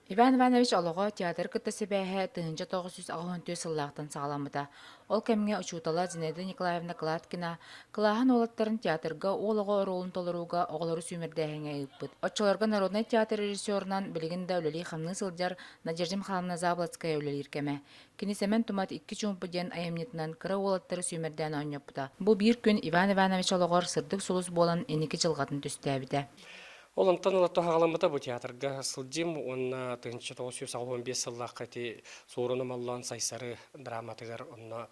Иван Иванович олого театр кытасы бәһә тыһынча 960 сыллақтан сағаламыда. Ол кәміңе учутала Зинаида Николаевна Кладкина, кылахан олаттарын театрга олого оролун толоруга оғылары сүймердәһеңе ыппыт. Отчолорга Народный театр режиссерынан билигин да өлелі хамны сылжар Надежда Михайловна Заблоцкая өлелер кәмә. Кинесемен тумат 2 чумпы ден аямнетынан кыра олаттары сүймердән аньяппыта. Бу бир күн Иван Иванович ологор сырдык сулус болан эники жылгатын түстәбіде. Ол антон олатты хағаламыда бұл театрға сылжым, онна 1995 сыллақ қайты соруны маллан сайсары драматығар онна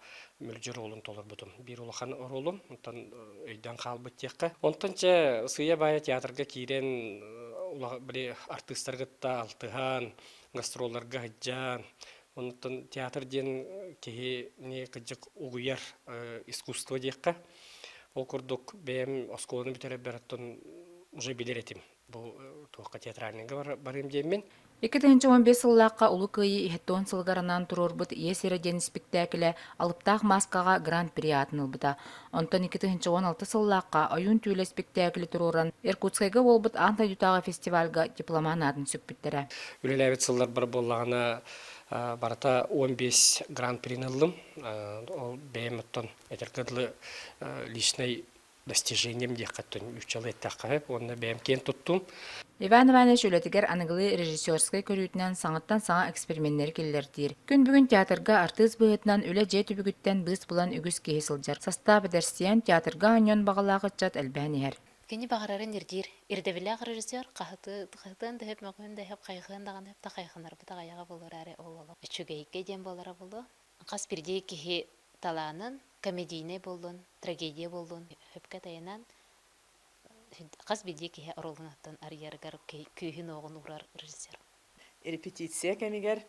мүлжір олын толыр бұдым. Бір олақан оролым, онтан өйден қал бұттеққа. Онтанча сыя бая театрға кейрен бірі артыстарғытта алтыған, гастролларға ғаджан. Онтан театр ден кеге не қыджық ұғыяр искусство деққа. Ол күрдік бәйім осколыны бүтері бәріттін уже билеретим. Бу туакка театральныйга барым деймен. 2015 сыллаққа улы кыйы ихеттон сылгарынан турорбут иесері ден спектаклі алыптақ маскаға гран-при атынылбыта. Онтан 2016 сыллаққа ойын түйілі спектаклі туроран Иркутскайга болбыт анта ютаға фестивальга дипломан атын сөппіттері. Үлеләбет сыллар бар болағына барата 15 гран-при нылым. Ол бәйміттон әтеркідлі личный достижением дехаттон 3 жыл еттаққа, онна бәйім кен тұттым. Иван Иванович өлетігер анығылы режиссерскай көрүйтінен саңыттан саңа эксперименттер келдер дейір. Күн бүгін театрға артыз бұғытынан өлі жет үбігіттен бұз бұлан үгіз кейі сылжар. Састабы дәрсиян театрға аньон бағалағы жат әлбән ер. Кені бағарарын ердер. Ердевіліғ режиссер қағытын да хөп мәғын да хөп қайғын даған хөп та қайғынар бұта қаяға болыр әрі олығы. Үчігейке ден болары болды. Қас бірде кеге таланын комедийне болдun, трагедия болдun, höpke tayanan qas bildiği orolun attan ariyargar köyün oğun uğrar rejissör. Repetisiya kemiger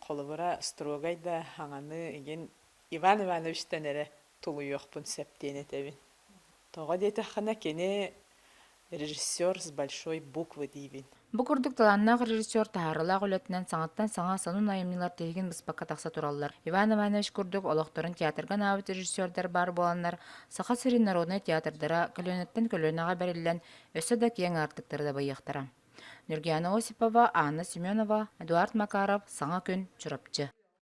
kolubara strogayda hangаны еген Иван Иванович тенере тулу yoqpun septene tebin. Тоға дейті қана кені режиссер с большой буквы дейбин. Бу курдук таланнақ режиссер тахарылақ үлетінен саңаттан саңа санун айымнылар тегін бұспаққа тақса туралылар. Иван Иванович курдук олықтарын театрға набыт режиссердар бар боланлар, сақа сырин народный театрдара көлөнеттен көлөнаға бәрілілен өсі да кең артықтары да байықтара. Нургияна Осипова, Анна Семенова, Эдуард Макаров, Саңа күн, Чурапчы.